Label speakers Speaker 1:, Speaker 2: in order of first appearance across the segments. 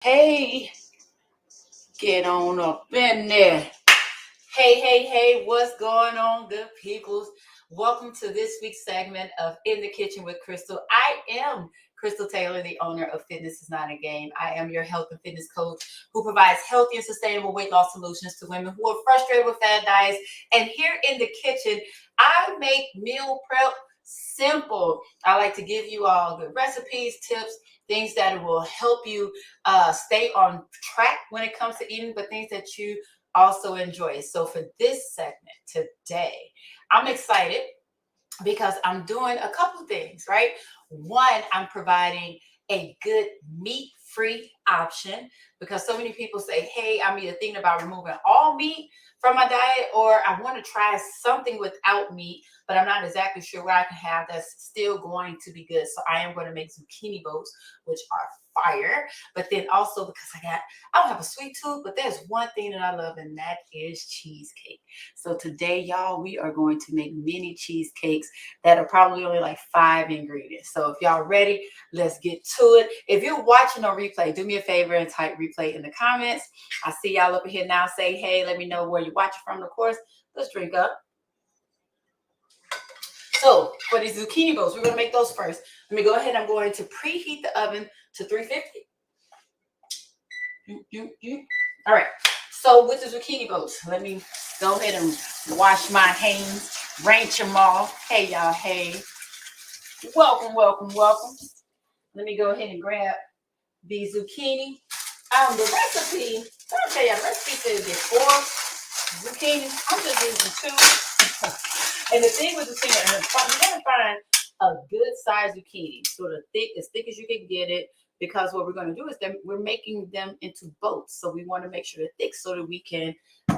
Speaker 1: Hey, get on up in there. Hey, what's going on, good peoples? Welcome to this week's segment of In the Kitchen with Crystal. I am Crystal Taylor, the owner of Fitness is Not a Game. I am your health and fitness coach who provides healthy and sustainable weight loss solutions to women who are frustrated with fad diets. And here in the kitchen, I make meal prep simple. I like to give you all good recipes, tips, things that will help you stay on track when it comes to eating, but things that you also enjoy. So for this segment today, I'm excited because I'm doing a couple of things, right? One, I'm providing a good meat-free option because so many people say, hey, I'm either thinking about removing all meat from my diet or I want to try something without meat, but I'm not exactly sure what I can have that's still going to be good. So I am going to make zucchini boats, which are fire. But then also because I don't have a sweet tooth, but there's one thing that I love, and that is cheesecake. So today, y'all, we are going to make mini cheesecakes that are probably only like 5 ingredients. So if y'all ready, let's get to it. If you're watching on replay, do me a favor and type replay in the comments. I see y'all up here now. Say, hey, let me know where you're watching from. Of course, let's drink up. So for these zucchini boats, we're going to make those first. Let me go ahead. I'm going to preheat the oven to 350. All right. So with the zucchini boats, let me go ahead and wash my hands, rinse them off. Hey, y'all. Hey. Welcome. Let me go ahead and grab the zucchini. The recipe, let me tell you, the recipe says there's 4 zucchini. I'm just using 2. And the thing with zucchini, you're going to find a good size zucchini, sort of thick, as thick as you can get it, because what we're going to do is we're making them into boats. So we want to make sure they're thick so that we can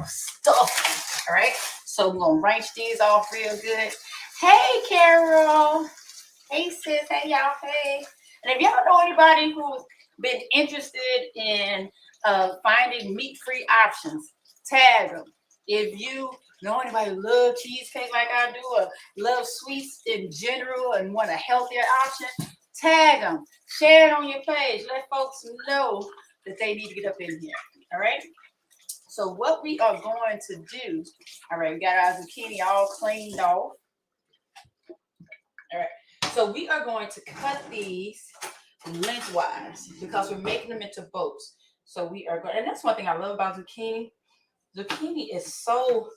Speaker 1: stuff them, all right? So we're going to rinse these off real good. Hey, Carol. Hey, sis. Hey, y'all. Hey. And if y'all know anybody who's been interested in finding meat-free options, tag them. If you know anybody who loves cheesecake like I do or love sweets in general and want a healthier option, tag them. Share it on your page. Let folks know that they need to get up in here. All right? So what we are going to do, all right, we got our zucchini all cleaned off. All right. So we are going to cut these lengthwise because we're making them into boats. So we are going, and that's one thing I love about zucchini. Zucchini is so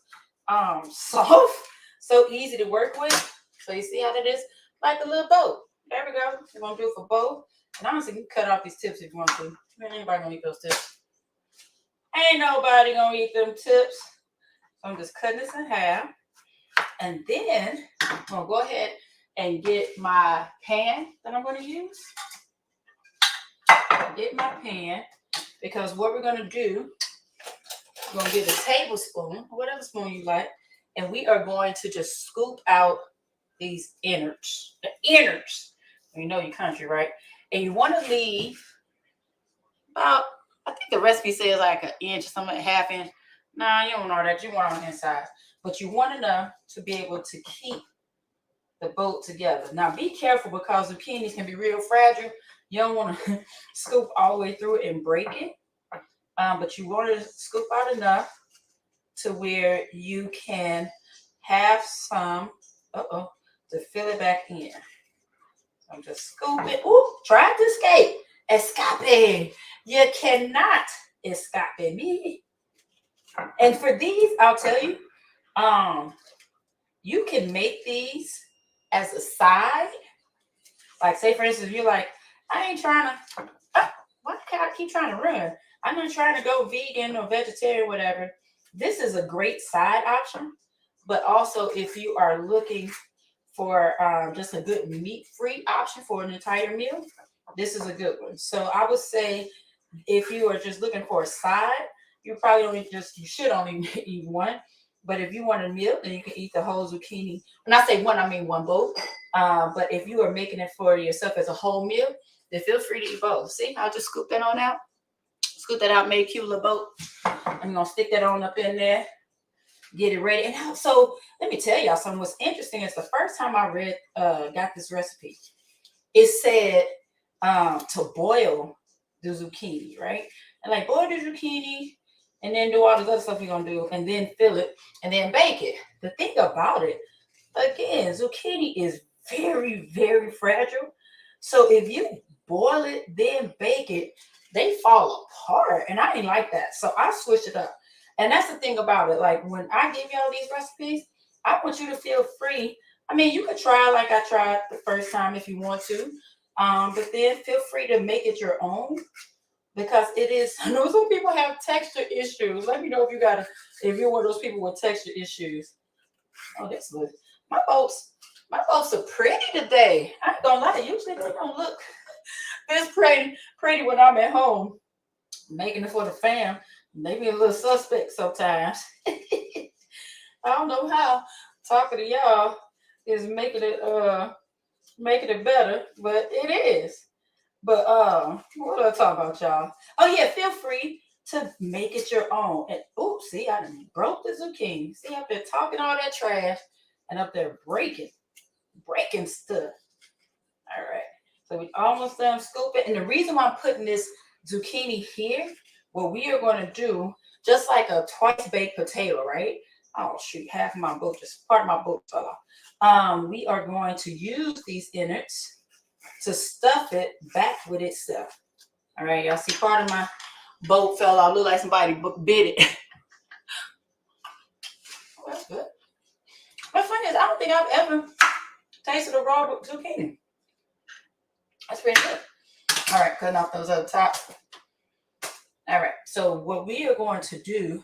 Speaker 1: soft, so easy to work with. So you see how that is? Like a little boat. There we go. We're going to do it for both. And honestly, you can cut off these tips if you want to. Anybody going to eat those tips? Ain't nobody going to eat them tips. So I'm just cutting this in half. And then I'm going to go ahead and get my pan that I'm going to use. Get my pan, because what we're going to do, we're going to get a tablespoon, whatever spoon you like, and we are going to just scoop out these innards. The innards. You know your country, right? And you want to leave about, I think the recipe says like 1 inch, something like 1/2 inch. Nah, you don't know that. You want on the inside. But you want enough to be able to keep the boat together. Now be careful because zucchinis can be real fragile. You don't want to scoop all the way through it and break it. But you want to scoop out enough to where you can have some, to fill it back in. So I'm just scooping. Ooh, try to escape. Escape. You cannot escape me. And for these, I'll tell you, you can make these as a side. Like, say, for instance, you're like, I ain't trying to, why can't I keep trying to run? I'm not trying to go vegan or vegetarian, whatever. This is a great side option. But also, if you are looking for just a good meat-free option for an entire meal, this is a good one. So I would say if you are just looking for a side, you should only eat one. But if you want a meal, then you can eat the whole zucchini. When I say one, I mean one boat. But if you are making it for yourself as a whole meal, then feel free to eat both. See, I'll just scoop that on out. Scoop that out, make a cute little boat. I'm going to stick that on up in there. Get it ready. And also, let me tell y'all something. What's interesting is the first time I got this recipe, it said to boil the zucchini, right? And like boil the zucchini and then do all this other stuff you're gonna do and then fill it and then bake it. The thing about it, again, zucchini is very, very fragile. So if you boil it, then bake it, they fall apart. And I ain't like that. So I switched it up. And that's the thing about it. Like when I give y'all these recipes, I want you to feel free. I mean, you could try like I tried the first time if you want to. But then feel free to make it your own because it is. I know some people have texture issues. Let me know if you're one of those people with texture issues. Oh, that's good. My boats are pretty today. I ain't gonna lie. Usually they don't look this pretty when I'm at home making it for the fam. Maybe a little suspect sometimes. I don't know how talking to y'all is making it better, but it is. But what do I talk about, y'all? Oh yeah, feel free to make it your own. And oops, see, I done broke the zucchini. See, I've been talking all that trash and up there breaking stuff. All right. So we almost done scooping. And the reason why I'm putting this zucchini here, what we are going to do, just like a twice baked potato, right? Oh shoot, half of my boat, just part of my boat fell off. We are going to use these innards to stuff it back with itself. All right, y'all see part of my boat fell off. Look like somebody bit it. Oh, that's good. But funny is, I don't think I've ever tasted a raw zucchini. That's pretty good. All right, cutting off those other tops. All right, so what we are going to do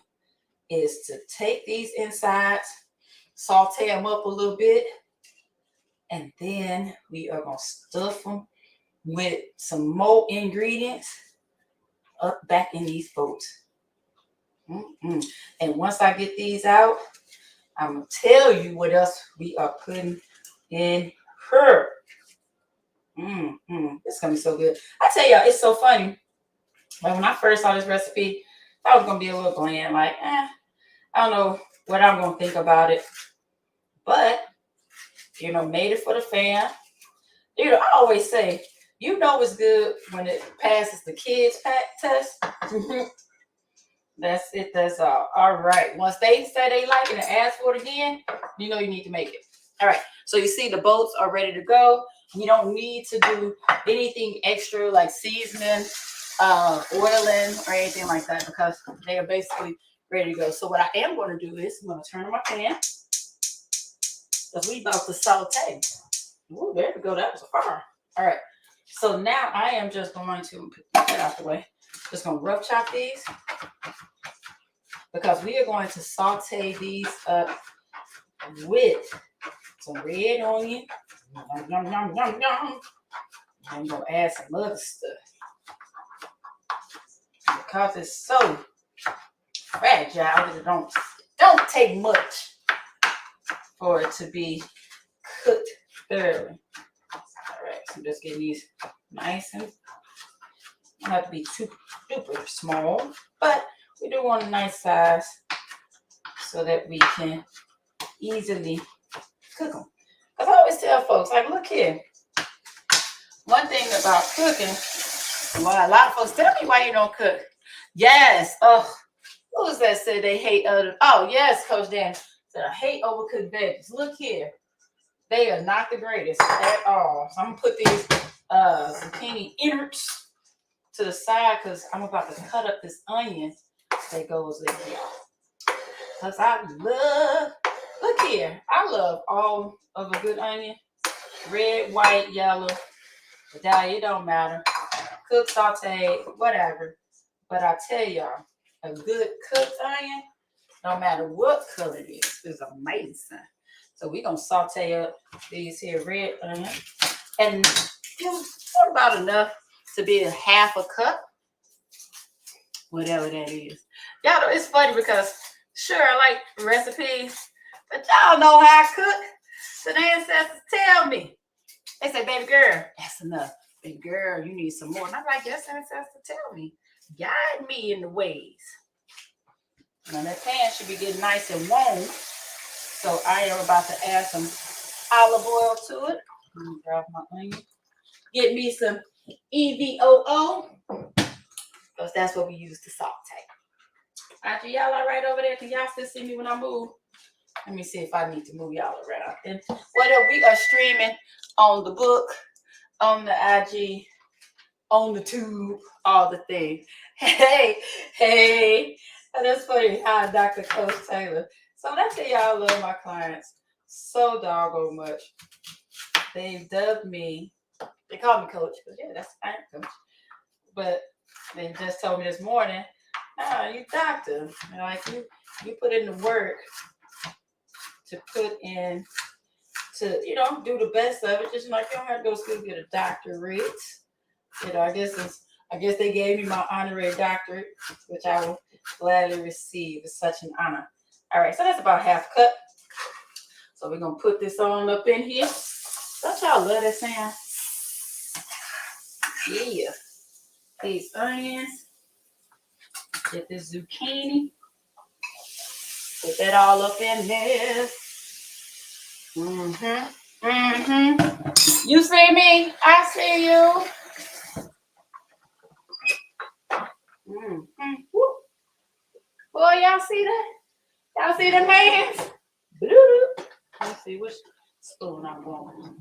Speaker 1: is to take these insides, saute them up a little bit, and then we are going to stuff them with some more ingredients up back in these boats. And once I get these out, I'm going to tell you what else we are putting in her. It's going to be so good. I tell y'all, it's so funny. Like when I first saw this recipe, I was going to be a little bland. Like, I don't know what I'm going to think about it. But, made it for the fam. I always say, it's good when it passes the kids' test. That's it. That's all. All right. Once they say they like it and ask for it again, you need to make it. All right. So you see the boats are ready to go. You don't need to do anything extra like seasoning, oiling, or anything like that because they are basically ready to go. So what I am going to do is I'm going to turn on my pan because we about to saute. Ooh, there we go. That was a fire. All right. So now I am just going to put that out the way. Just going to rough chop these because we are going to saute these up with some red onion. Yum, yum, yum, yum. I'm going to add some other stuff because it's so fragile. It don't take much for it to be cooked thoroughly. All right, so I'm just getting these nice and don't have to be too super small, but we do want a nice size so that we can easily cook them. Because I always tell folks, like, look here. One thing about cooking, well, a lot of folks tell me why you don't cook. Yes. Oh, who was that said they hate other? Oh, yes, Coach Dan said I hate overcooked veggies. Look here. They are not the greatest at all. So I'm going to put these zucchini innards to the side because I'm about to cut up this onion that goes in here. Because look here, I love all of a good onion. Red, white, yellow. But it don't matter. Cook, saute, whatever. But I tell y'all, a good cooked onion, no matter what color it is amazing. So we're going to saute up these here red onions. And about enough to be a half a cup. Whatever that is. Y'all know it's funny because sure I like recipes, but y'all know how I cook. So the ancestors tell me. They say, baby girl, that's enough. Baby girl, you need some more. And I'm like, yes, ancestors tell me. Guide me in the ways. Now that pan should be getting nice and warm. So I am about to add some olive oil to it. Let me grab my onion. Get me some EVOO. because that's what we use to saute. After y'all all right over there, can y'all still see me when I move? Let me see if I need to move y'all around. And whether we are streaming on the book, on the IG, on the tube, all the things. Hey, that's funny. Hi, Dr. Coach Taylor. So that's how y'all love my clients so doggone much. They dubbed me. They call me Coach, but yeah, that's I am Coach. But they just told me this morning, you doctor. Like you put in the work to put in to, do the best of it. Just like you don't have to go to school to get a doctorate. I guess they gave me my honorary doctorate, which I will gladly receive. It's such an honor. All right, so that's about half cut. So we're gonna put this on up in here. Don't y'all love that sound? Yeah. These onions. Get this zucchini. Put that all up in there. You see me? I see you. Boy, y'all see that? Y'all see them hands? Let's see which spoon I'm going.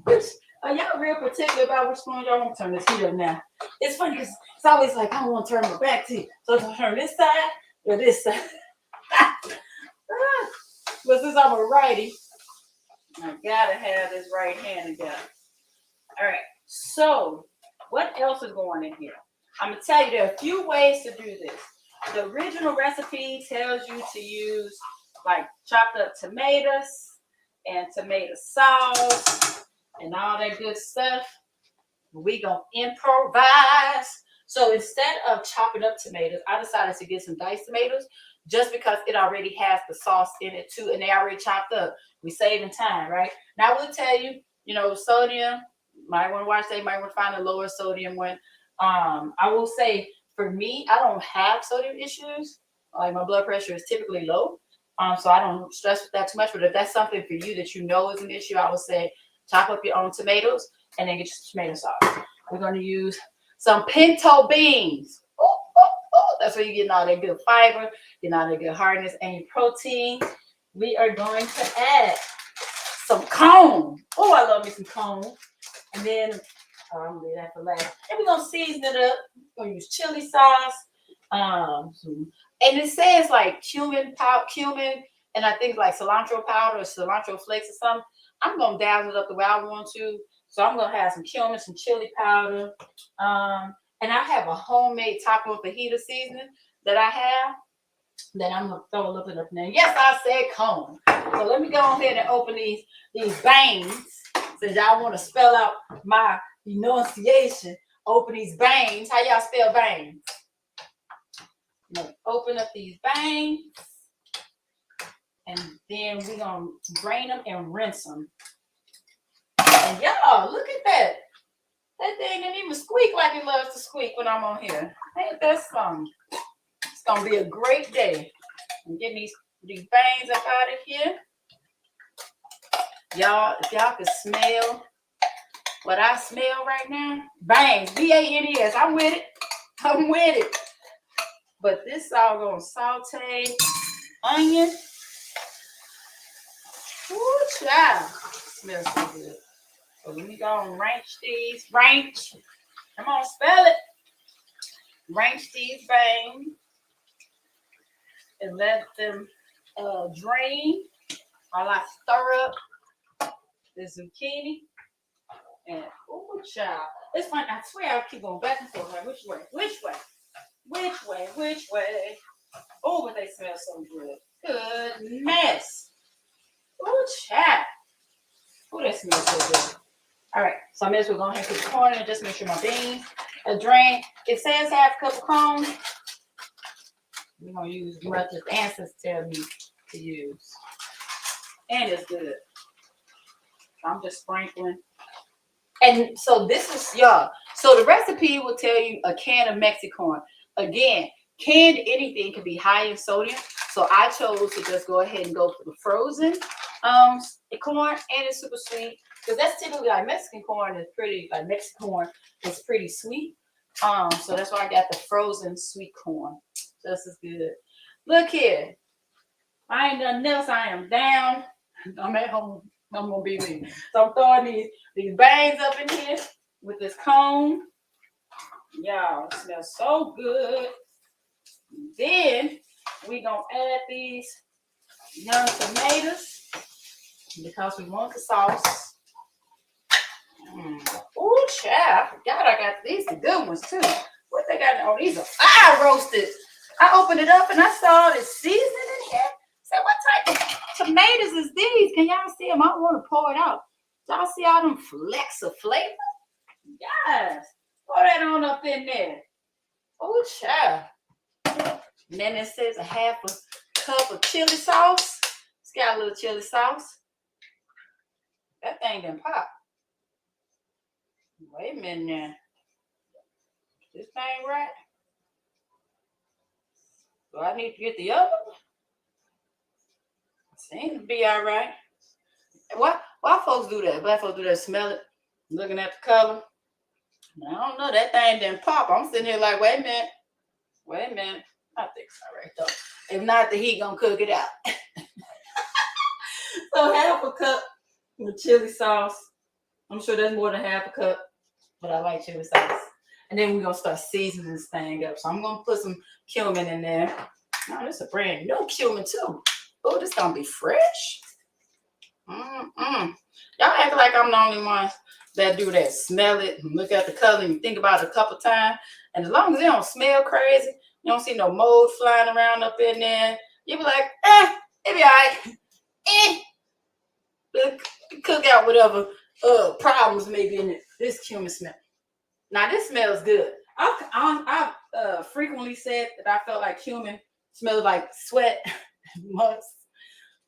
Speaker 1: Are y'all real particular about which spoon y'all want to turn this heat up now? It's funny because it's always like, I don't want to turn my back to you. So I turn this side or this side. But since I'm a righty, I gotta have this right hand together. All right, so what else is going in here? I'm gonna tell you there are a few ways to do this. The original recipe tells you to use like chopped up tomatoes and tomato sauce and all that good stuff. We gonna improvise. So instead of chopping up tomatoes, I decided to get some diced tomatoes just because it already has the sauce in it too, and they already chopped up. We saving time, right? Now I will tell you, sodium, might want to watch that, might want to find a lower sodium one. I will say for me, I don't have sodium issues. Like my blood pressure is typically low. So I don't stress with that too much. But if that's something for you that you know is an issue, I would say chop up your own tomatoes and then get your tomato sauce. We're going to use some pinto beans. That's where you're getting all that good fiber, getting all that good hardness and your protein. We are going to add some cone. Oh, I love me some cone. And then I'm gonna leave that for last. And we're gonna season it up. We're gonna use chili sauce. And it says like cumin, and I think like cilantro powder or cilantro flakes or something. I'm gonna dazzle it up the way I want to. So I'm gonna have some cumin, some chili powder. And I have a homemade taco fajita seasoning that I have. Then I'm gonna throw a little bit up in there. Yes, I said cone. So let me go ahead and open these veins. Since y'all want to spell out my enunciation, open these veins. How y'all spell veins? Open up these veins. And then we're going to drain them and rinse them. And y'all, look at that. That thing didn't even squeak like it loves to squeak when I'm on here. Ain't that something? It's going to be a great day. I'm getting these veins up out of here. Y'all, if y'all could smell what I smell right now, bangs, B-A-N-E-S. I'm with it. But this all gonna saute onion. Ooh, child. Smells so good. So let me go and ranch these. Come on, spell it. Ranch these bangs and let them drain while I stir up the zucchini. And oh, child, it's fun. I swear I'll keep going back and forth. Like, which way? Oh, but they smell so good. Goodness. Oh, child. Oh, that smells so good. All right, so I may as well go ahead and put the corn in and just make sure my beans are drained. It says half a cup of corn. We're going to use as much as the ancestors tell me to use. And it's good. I'm just sprinkling. And so this is, y'all. So the recipe will tell you a can of Mexicorn. Again, canned anything can be high in sodium. So I chose to just go ahead and go for the frozen corn, and it's super sweet. Because that's typically like Mexican corn is pretty, like Mexican corn is pretty sweet. So that's why I got the frozen sweet corn. This is good. Look here. I ain't done else. I am down. I'm at home. I'm gonna be me. So I'm throwing these bangs up in here with this cone. Y'all, it smells so good. Then we gonna add these young tomatoes because we want the sauce. Oh, child. God, I got these the good ones too. What they got? Oh, these are fire roasted. I opened it up and I saw the seasoning in here. So what type of tomatoes is these? Can y'all see them? I want to pour it out. Y'all see all them flecks of flavor? Yes. Pour that on up in there. Oh, child. And then it says a half a cup of chili sauce. It's got a little chili sauce. That thing done pop. Wait a minute now. This thing right? Do I need to get the other one? Seems to be all right. Why folks do that? Black folks do that, smell it, looking at the color. I don't know. That thing didn't pop. I'm sitting here like, wait a minute. Wait a minute. I think it's all right, though. If not, the heat gonna cook it out. So half a cup of chili sauce. I'm sure that's more than half a cup, but I like chili sauce. And then we're gonna start seasoning this thing up. So I'm gonna put some cumin in there. Now this is a brand new cumin too. Oh, this gonna be fresh. Y'all act like I'm the only one that do that. Smell it, and look at the color, and think about it a couple times. And as long as it don't smell crazy, you don't see no mold flying around up in there, you be like, it be all right. Cook out whatever problems may be in it. This cumin smell. Now this smells good. I've frequently said that I felt like cumin smells like sweat and must.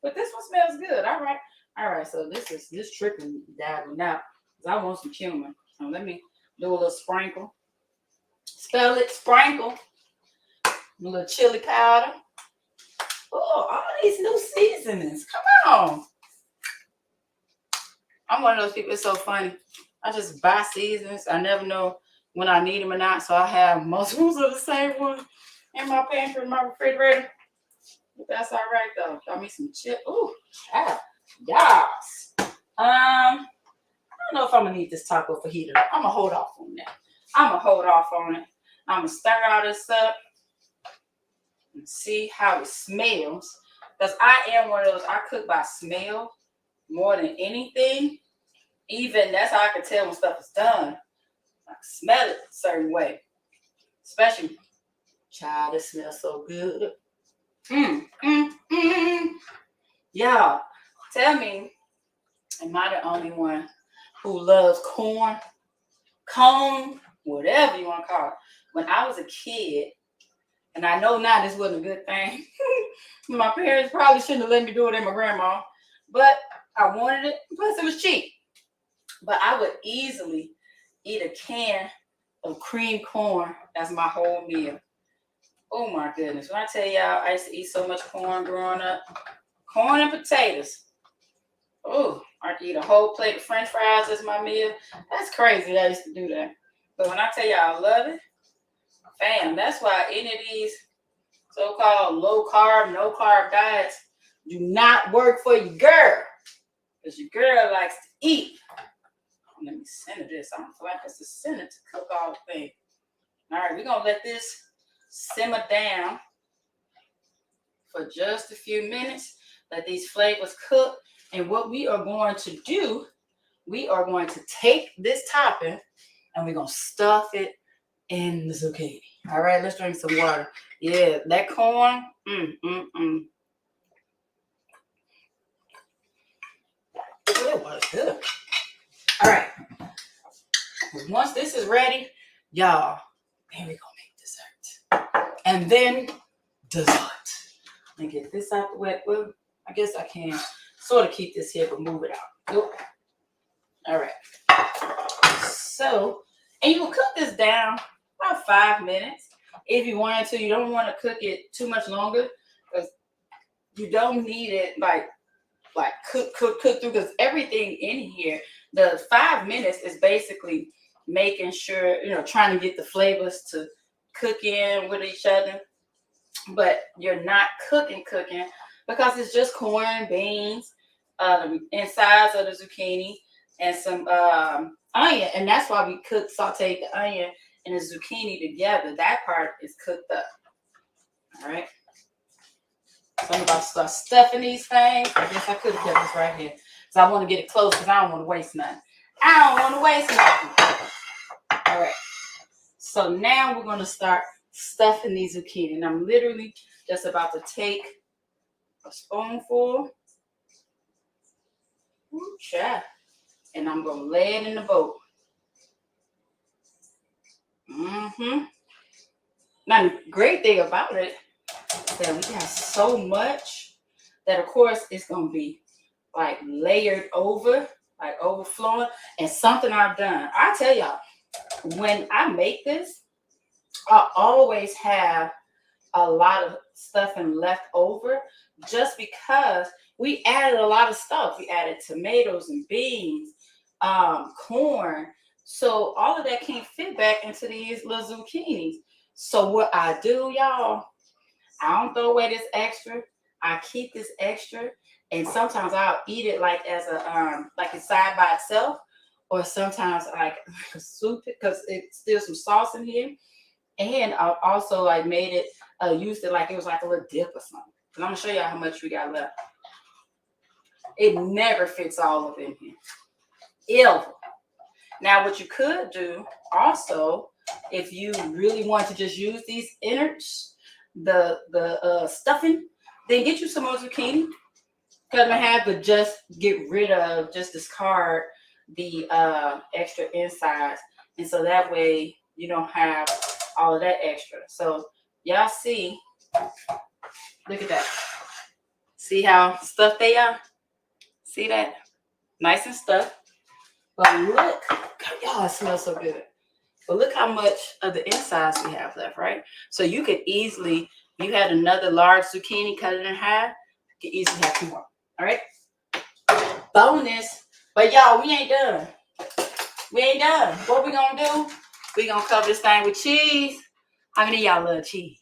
Speaker 1: But this one smells good. All right. So this tripping dabbling out because I want some cumin. So let me do a little sprinkle. Spell it, sprinkle. A little chili powder. Oh, all these new seasonings. Come on. I'm one of those people. It's so funny. I just buy seasonings. I never know when I need them or not. So I have multiples of the same one in my pantry, in my refrigerator. But that's all right though. Got me some chip. Ooh, yes. I don't know if I'm gonna need this taco fajita. I'm gonna hold off on that. I'm gonna stir all this up and see how it smells. Because I am one of those. I cook by smell more than anything. Even that's how I can tell when stuff is done. I can smell it a certain way. Especially, child, it smells so good. Y'all, tell me, am I the only one who loves corn, cone, whatever you want to call it? When I was a kid, and I know now this wasn't a good thing. My parents probably shouldn't have let me do it in my grandma, but I wanted it. Plus, it was cheap. But I would easily eat a can of cream corn as my whole meal. Oh my goodness. When I tell y'all, I used to eat so much corn growing up. Corn and potatoes. Oh, I could eat a whole plate of French fries as my meal. That's crazy. I used to do that. But when I tell y'all I love it, fam, that's why any of these so-called low carb, no carb diets do not work for your girl. Because your girl likes to eat. Let me center this. I don't feel like it's a center to cook all the thing. All right, we're going to let this simmer down for just a few minutes. Let these flavors cook. And what we are going to do, we are going to take this topping and we're going to stuff it in the zucchini. All right, let's drink some water. Yeah, that corn. It was good. All right. Once this is ready, y'all, then we're going to make dessert. And then dessert. Let me get this out the way. Well, I guess I can sort of keep this here, but move it out. Nope. All right. So, and you will cook this down about 5 minutes. If you wanted to, you don't want to cook it too much longer because you don't need it like cook through, because everything in here, the 5 minutes is basically making sure, trying to get the flavors to cook in with each other. But you're not cooking because it's just corn, beans, insides of the zucchini, and some onion. And that's why we sauteed the onion and the zucchini together. That part is cooked up. All right. So I'm about to start stuffing these things. I guess I could have kept this right here because I want to get it close because I don't want to waste nothing. I don't want to waste nothing. All right. So now we're going to start stuffing these zucchini. And I'm literally just about to take a spoonful. Ooh, child. And I'm going to lay it in the boat. Now, the great thing about it is that we got so much that, of course, it's going to be like layered over, like overflowing. And something I've done, I tell y'all, when I make this, I always have a lot of stuffing left over just because we added a lot of stuff. We added tomatoes and beans, corn. So all of that can't fit back into these little zucchinis. So what I do, y'all, I don't throw away this extra. I keep this extra. And sometimes I'll eat it like as a like it's side by itself, or sometimes like a soup because it's still some sauce in here. And I also like made it, used it like it was like a little dip or something. And I'm gonna show y'all how much we got left. It never fits all of it in here. Ever. Now, what you could do also, if you really want to just use these innards, the stuffing, then get you some more zucchini. Cut them in half, but just get rid of, just discard the extra insides, and so that way you don't have all of that extra. So y'all see, look at that. See how stuffed they are? See that? Nice and stuffed. But look, y'all, it smells so good. But look how much of the insides we have left, right? So you could easily, if you had another large zucchini, cut it in half, you could easily have 2 more. All right? Bonus. But y'all, we ain't done. We ain't done. What we gonna do? We gonna cover this thing with cheese. How many of y'all love cheese?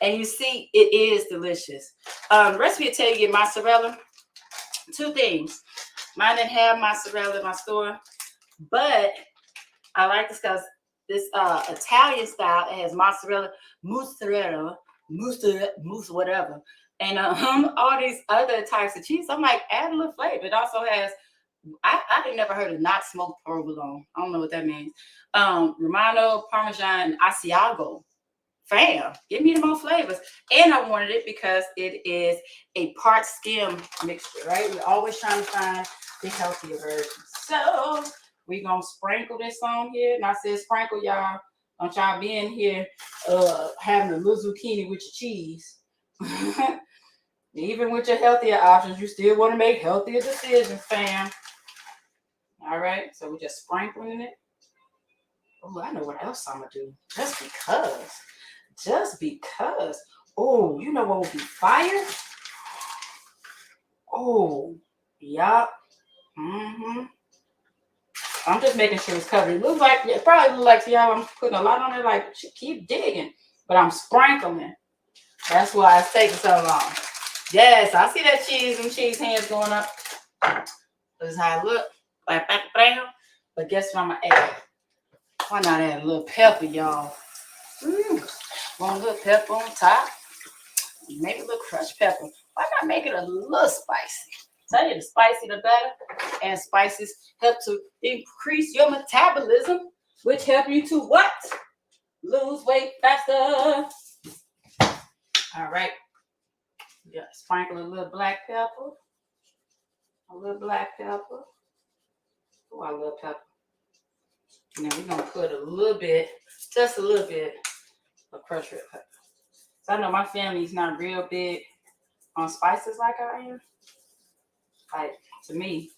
Speaker 1: And you see, it is delicious. The recipe will tell you get mozzarella. 2 things. Mine didn't have mozzarella in my store, but I like this because this Italian style, it has mozzarella, whatever. And all these other types of cheese. I'm like, add a little flavor. It also has, I ain't never heard of not smoked provolone. I don't know what that means. Romano, Parmesan, Asiago. Fam, give me the more flavors. And I wanted it because it is a part skim mixture, right? We're always trying to find the healthier version. So we're going to sprinkle this on here. And I said sprinkle, y'all. Don't y'all be in here having a little zucchini with your cheese. Even with your healthier options, you still want to make healthier decisions, fam. All right, so we're just sprinkling it. Oh, I know what else I'm going to do. Just because. Oh, you know what would be fire? Oh, yeah. I'm just making sure it's covered. It looks like, it probably looks like to y'all I'm putting a lot on it, like, keep digging. But I'm sprinkling. That's why it's taking so long. Yes, I see that cheese and cheese hands going up. This is how it look. But guess what I'm going to add? Why not add a little pepper, y'all? Want a little pepper on top? Maybe a little crushed pepper. Why not make it a little spicy? Tell you, the spicy the better. And spices help to increase your metabolism, which help you to what? Lose weight faster. All right. Yeah, sprinkle a little black pepper. A little black pepper. Oh, I love pepper. And then we're going to put a little bit, just a little bit of crushed red pepper. So I know my family's not real big on spices like I am. Like, to me,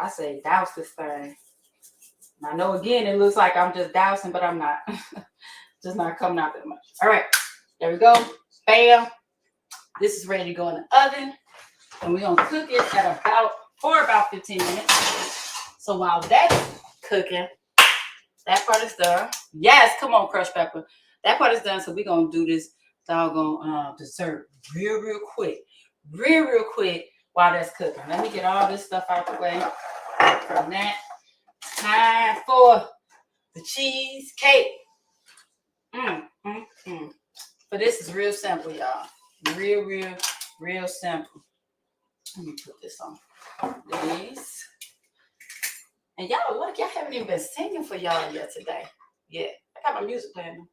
Speaker 1: I say douse this thing. And I know, again, it looks like I'm just dousing, but I'm not. Just not coming out that much. All right, there we go. Bam. This is ready to go in the oven. And we're going to cook it for about 15 minutes. So while that's cooking, That part is done. Yes, come on, crushed pepper. That part is done. So we're gonna do this doggone dessert real quick. Real quick while that's cooking. Let me get all this stuff out the way from that. Time for the cheesecake. But this is real simple, y'all. Real simple. Let me put this on. These. And y'all, look, y'all haven't even been singing for y'all yet today. Yeah, I got my music playing.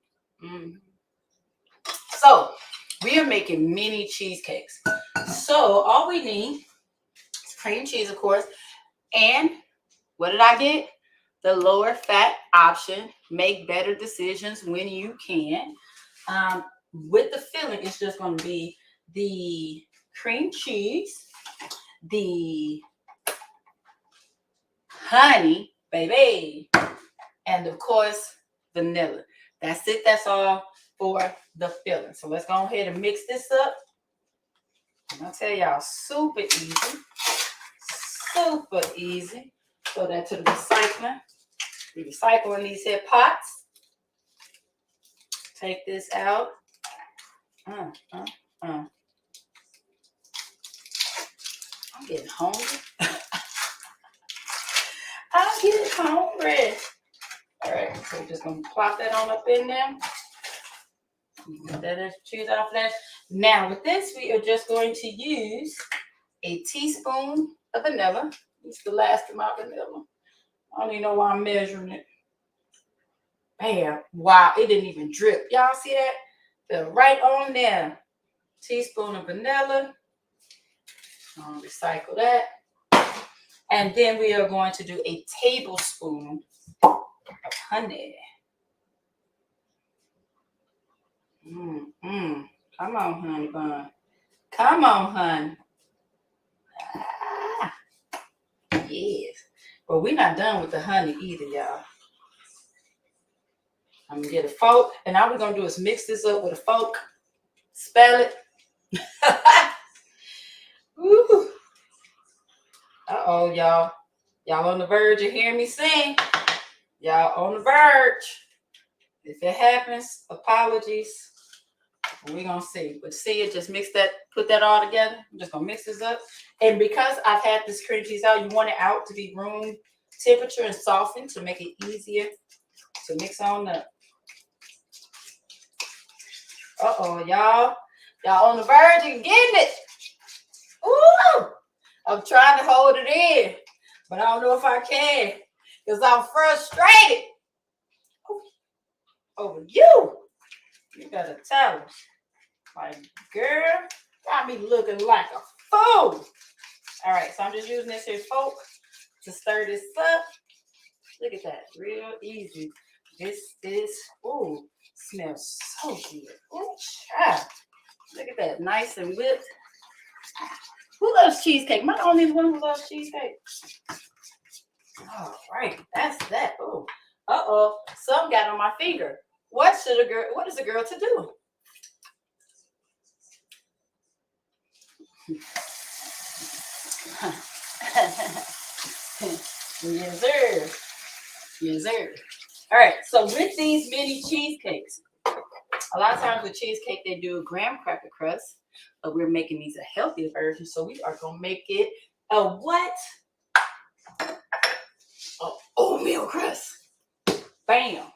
Speaker 1: So, we are making mini cheesecakes. So, all we need is cream cheese, of course. And what did I get? The lower fat option. Make better decisions when you can. With the filling, it's just going to be the cream cheese, the honey, baby, and of course, vanilla. That's it. That's all for the filling. So let's go ahead and mix this up. I'm going to tell y'all, super easy. Super easy. Throw that to the recycling. We recycle in these here pots. Take this out. I'm getting hungry. I'm getting hungry. All right, so we're just gonna plop that on up in there. Get that cheese off that. Now with this, we are just going to use a teaspoon of vanilla. It's the last of my vanilla. I don't even know why I'm measuring it. Bam! Wow, it didn't even drip. Y'all see that? Fell right on there. Teaspoon of vanilla. I'll recycle that. And then we are going to do a tablespoon of honey. Come on, honey bun. Come on, honey. Yes. But we're not done with the honey either, y'all. I'm going to get a fork. And all we're going to do is mix this up with a fork. Spell it. Woo. Uh-oh, y'all. Y'all on the verge of hearing me sing. Y'all on the verge. If it happens, apologies. We're going to see. But see it, just mix that, put that all together. I'm just going to mix this up. And because I've had this cream cheese out, you want it out to be room temperature and softened to make it easier to mix on up. Uh-oh, y'all. Y'all on the verge of getting it. Ooh! I'm trying to hold it in, but I don't know if I can because I'm frustrated over you. You better tell us. Like, girl, got me looking like a fool. All right, so I'm just using this here fork to stir this up. Look at that, real easy. This is, ooh, smells so good. Ooh, child. Look at that, nice and whipped. Who loves cheesecake? Am I the only one who loves cheesecake? All right, that's that. Oh, uh-oh, some got on my finger. What is a girl to do? Yes, sir. Yes, sir. All right, so with these mini cheesecakes, a lot of times with cheesecake, they do a graham cracker crust, but we're making these a healthier version, so we are going to make it a what? A oatmeal crust. Bam.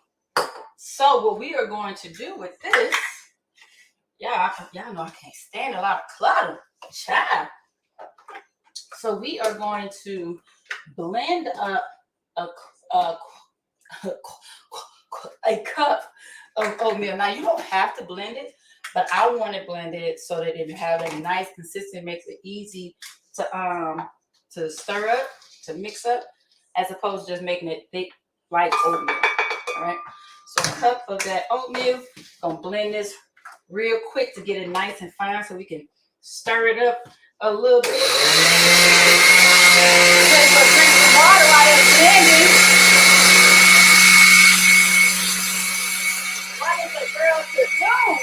Speaker 1: So what we are going to do with this, y'all know I can't stand a lot of clutter. Child. So we are going to blend up a cup of oatmeal. Now you don't have to blend it, but I want it blended so that it have a nice consistent, makes it easy to stir up, to mix up, as opposed to just making it thick like oatmeal. All right. So a cup of that oatmeal. Gonna blend this real quick to get it nice and fine so we can stir it up a little bit. Drink some water while it's blending. Why is the girl sit down?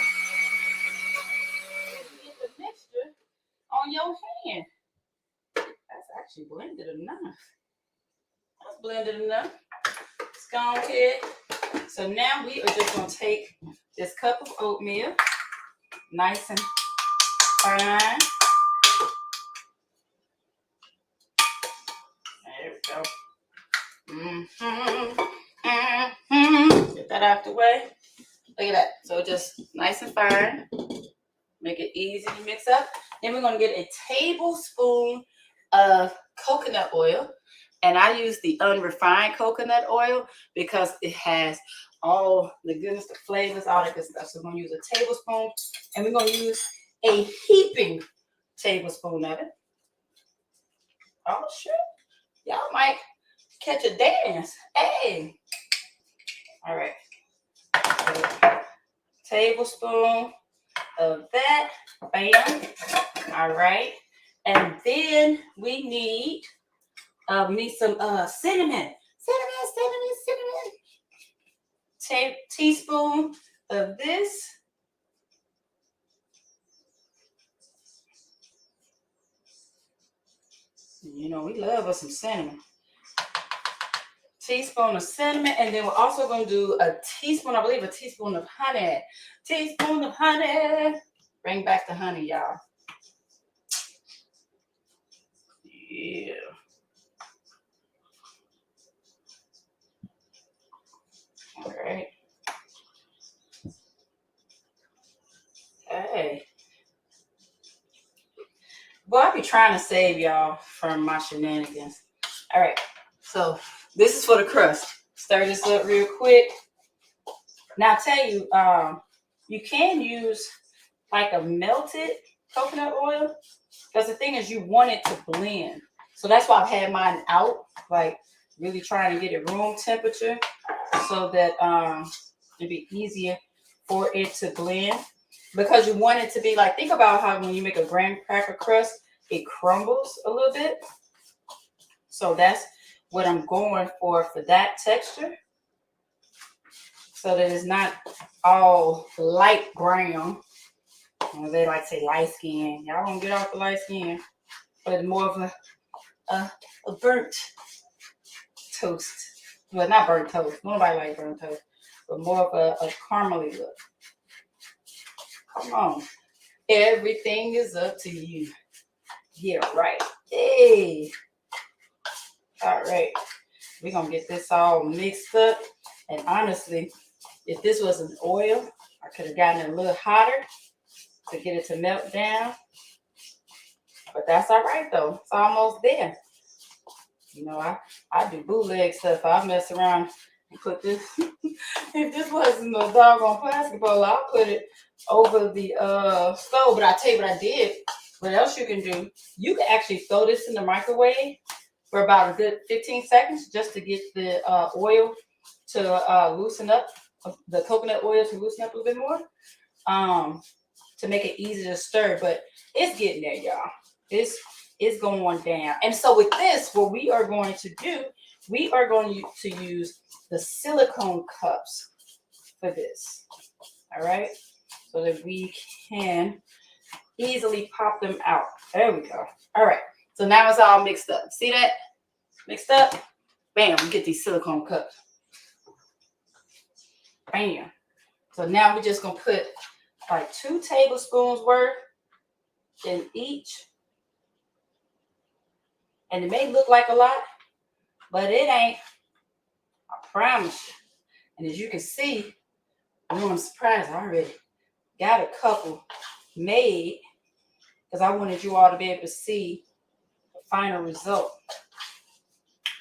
Speaker 1: You get the mixture on your hand. That's actually blended enough. That's blended enough. Let's go ahead. So now we are just going to take this cup of oatmeal, nice and fine. There we go. Get that out the way. Look at that. So just nice and fine. Make it easy to mix up. Then we're going to get a tablespoon of coconut oil. And I use the unrefined coconut oil because it has all the goodness, the flavors, all that good stuff. So we're going to use a tablespoon. And we're going to use a heaping tablespoon of it. Oh, sure. Y'all might catch a dance. Hey. All right. Tablespoon of that. Bam. All right. And then we need some cinnamon. Cinnamon. Teaspoon of this. You know, we love us some cinnamon. Teaspoon of cinnamon, and then we're also going to do a teaspoon, I believe, a teaspoon of honey. Teaspoon of honey. Bring back the honey, y'all. Yeah. All right. Hey. Well, I be trying to save y'all from my shenanigans. All right. So this is for the crust. Stir this up real quick. Now, I tell you, you can use like a melted coconut oil, because the thing is you want it to blend. So that's why I've had mine out, like really trying to get it room temperature so that it'd be easier for it to blend. Because you want it to be like, think about how when you make a graham cracker crust, it crumbles a little bit. So that's what I'm going for that texture. So that it's not all light brown. They like to say light skin. Y'all won't get off the light skin. But more of a burnt toast. Well, not burnt toast. Nobody likes burnt toast. But more of a caramely look. Come on. Everything is up to you. Yeah, right. Hey. All right. We're going to get this all mixed up. And honestly, if this was an oil, I could have gotten it a little hotter to get it to melt down. But that's all right, though. It's almost there. You know, I do bootleg stuff. I mess around and put this. If this wasn't a doggone plastic bowl, I'll put it over the stove. But I'll tell you what I did. What else you can do, you can actually throw this in the microwave for about a good 15 seconds just to get the oil to loosen up, the coconut oil to loosen up a little bit more, to make it easy to stir. But it's getting there, y'all. It's going down. And so with this, what we are going to do, we are going to use the silicone cups for this. All right? So that we can easily pop them out. There we go. All right. So now it's all mixed up. See that? Mixed up. Bam. We get these silicone cups. Bam. So now we're just going to put like 2 tablespoons worth in each. And it may look like a lot, but it ain't. I promise you. And as you can see, I'm surprised I already got a couple made because I wanted you all to be able to see the final result.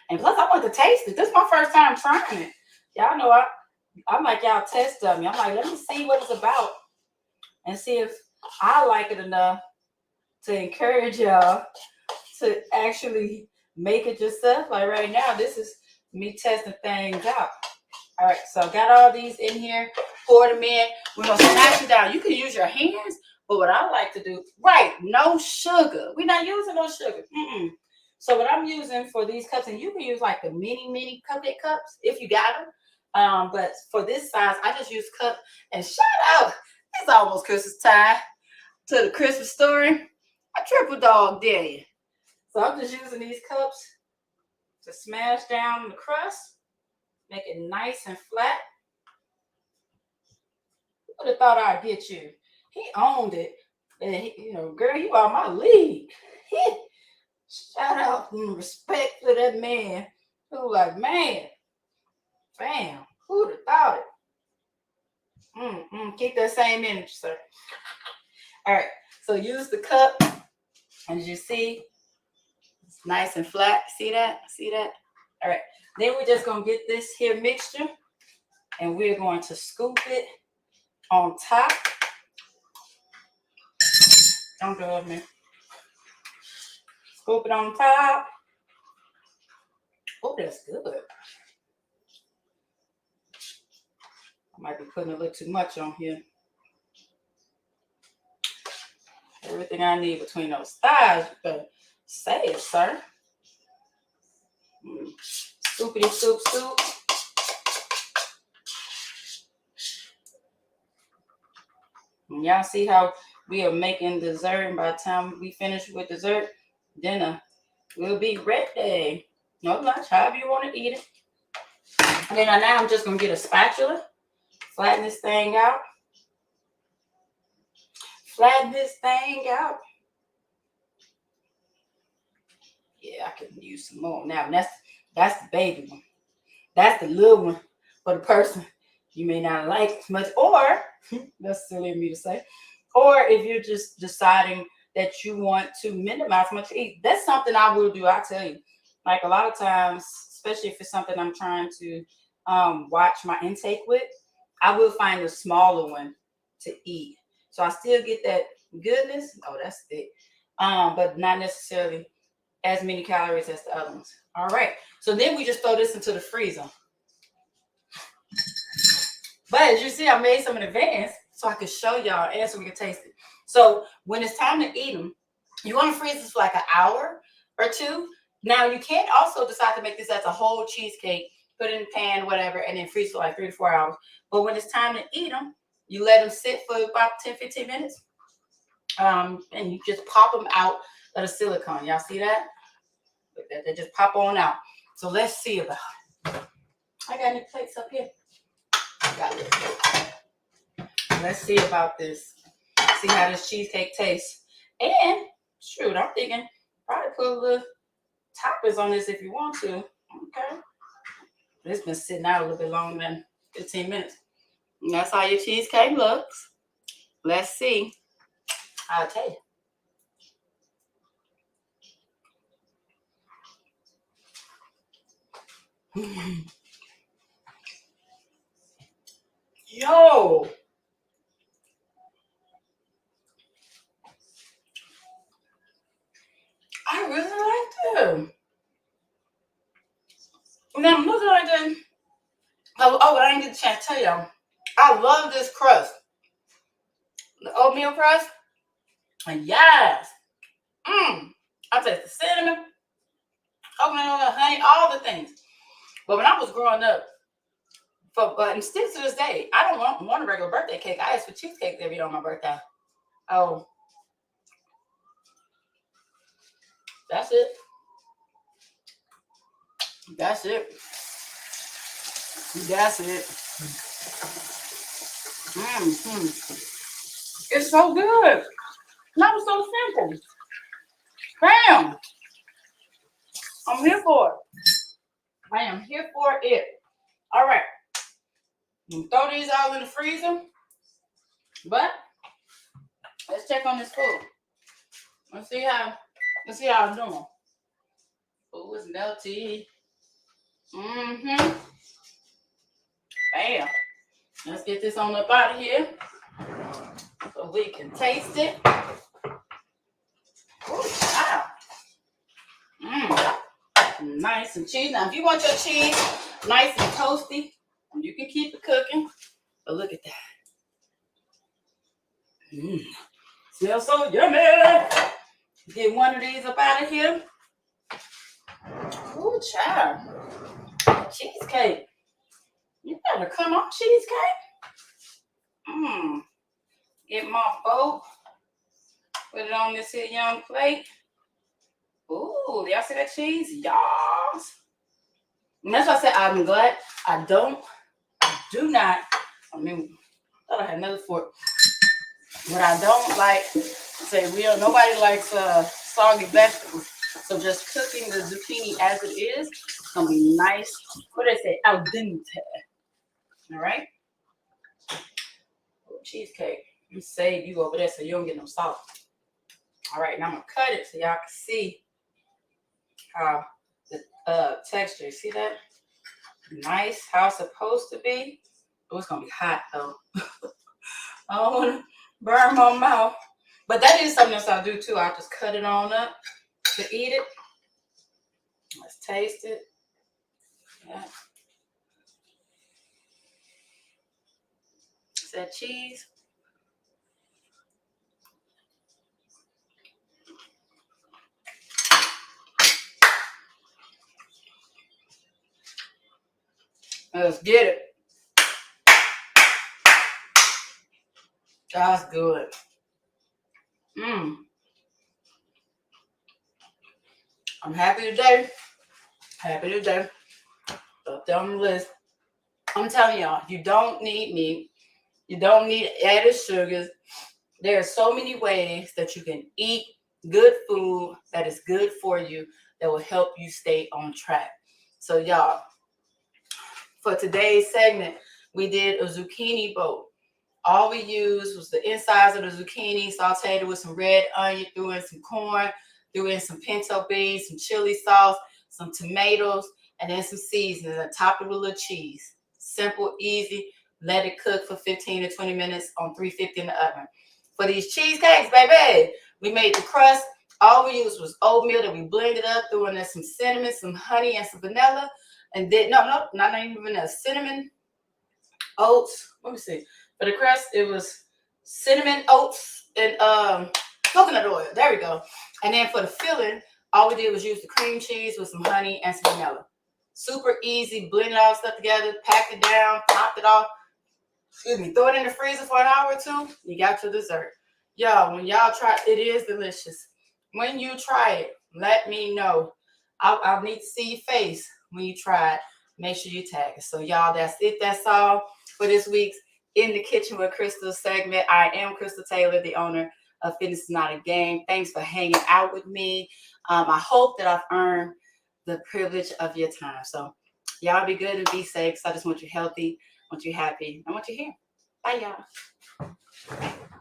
Speaker 1: And plus, I want to taste it. This is my first time trying it. Y'all know I'm like y'all test me. I'm like, let me see what it's about and see if I like it enough to encourage y'all to actually make it yourself. Like right now, this is me testing things out. All right, so I got all these in here. Pour them in. We're going to smash it down. You can use your hands, but what I like to do, right, no sugar. We're not using no sugar. So what I'm using for these cups, and you can use like the mini cupcake cups if you got them. But for this size, I just use cup. And shout out, it's almost Christmas time, to the Christmas story. I triple dog dare you. So I'm just using these cups to smash down the crust. Make it nice and flat. Who would have thought I'd get you? He owned it. And he, girl, you are my league. Shout out and respect for that man. Who like, man, bam, who would have thought it? Keep that same energy, sir. All right, so use the cup. As you see, it's nice and flat. See that? See that? All right, then we're just going to get this here mixture, and we're going to scoop it on top. Don't go up me. Scoop it on top. Oh, that's good. I might be putting a little too much on here. Everything I need between those thighs, you better say it, sir. Scoopity scoop scoop. And y'all see how we are making dessert, and by the time we finish with dessert, dinner will be ready. No lunch, however you want to eat it. And then now I'm just going to get a spatula, flatten this thing out. Flatten this thing out. Yeah, I can use some more. Now, that's the baby one. That's the little one for the person you may not like as much, or that's silly of me to say, or if you're just deciding that you want to minimize how much you eat. That's something I will do. I tell you, like a lot of times, especially if it's something I'm trying to watch my intake with, I will find a smaller one to eat. So I still get that goodness. Oh, that's thick. But not necessarily as many calories as the other ones. All right. So then we just throw this into the freezer. But as you see, I made some in advance so I could show y'all and so we can taste it. So when it's time to eat them, you want to freeze this for like an hour or two. Now you can also decide to make this as a whole cheesecake, put it in the pan, whatever, and then freeze for like 3 to 4 hours. But when it's time to eat them, you let them sit for about 10, 15 minutes. And you just pop them out of the silicone. Y'all see that? They just pop on out. So let's see about it. I got any plates up here? Got it. Let's see about this. See how this cheesecake tastes. And shoot, I'm thinking probably put a little toppers on this if you want to. Okay. It's been sitting out a little bit longer than 15 minutes. And that's how your cheesecake looks. Let's see. I'll tell you. Yo. I really like them. And I'm looking like them. Oh, I didn't get a chance to tell y'all. I love this crust. The oatmeal crust. And yes. I taste the cinnamon, coconut, honey, all the things. But when I was growing up, and still to this day, I don't want a regular birthday cake. I ask for cheesecake every year on my birthday. Oh. That's it. That's it. That's it. It's so good. That was so simple. Bam. I'm here for it. I am here for it. All right. Throw these all in the freezer. But let's check on this food. Let's see how it's doing. Oh, it's melty. Bam. Let's get this on up out of here so we can taste it. Oh, wow. Nice and cheesy. Now, if you want your cheese nice and toasty, you can keep it cooking. But look at that. Smells so yummy. Get one of these up out of here. Ooh, child. Cheesecake. You better come on, cheesecake. Get my boat. Put it on this here young plate. Ooh, y'all see that cheese? Y'all. And that's why I said I'm glad I do not, I mean, I thought I had another fork. But I don't like, say real, nobody likes soggy vegetables. So just cooking the zucchini as it is, it's gonna be nice. What do they say? Al dente. All right. Oh, cheesecake. You save you over there so you don't get no salt. All right, now I'm gonna cut it so y'all can see how the texture. See that? Nice, how it's supposed to be. Oh, it's gonna be hot though. I don't wanna burn my mouth. But that is something else I'll do too. I'll just cut it on up to eat it. Let's taste it. Yeah. Is that cheese? Let's get it. That's good. I'm happy today. Happy today. Up there on the list. I'm telling y'all, you don't need meat. You don't need added sugars. There are so many ways that you can eat good food that is good for you that will help you stay on track. So y'all, for today's segment, we did a zucchini boat. All we used was the insides of the zucchini, sauteed it with some red onion, threw in some corn, threw in some pinto beans, some chili sauce, some tomatoes, and then some seasonings, and topped it with a little cheese. Simple, easy. Let it cook for 15 to 20 minutes on 350 in the oven. For these cheesecakes, baby, we made the crust. All we used was oatmeal that we blended up, threw in there some cinnamon, some honey, and some vanilla. And then, no, not even vanilla, cinnamon, oats. Let me see. For the crust, it was cinnamon, oats, and coconut oil. There we go. And then for the filling, all we did was use the cream cheese with some honey and some vanilla. Super easy. Blend all stuff together, packed it down, topped it off. Excuse me. Throw it in the freezer for an hour or two. You got your dessert. Y'all, when y'all try, it is delicious. When you try it, let me know. I'll need to see your face when you try it. Make sure you tag us. So y'all, that's it. That's all for this week's In the Kitchen with Crystal segment. I am Crystal Taylor, the owner of Fitness is Not a Game. Thanks for hanging out with me. I hope that I've earned the privilege of your time. So y'all be good and be safe. So I just want you healthy, want you happy, I want you here. Bye, y'all.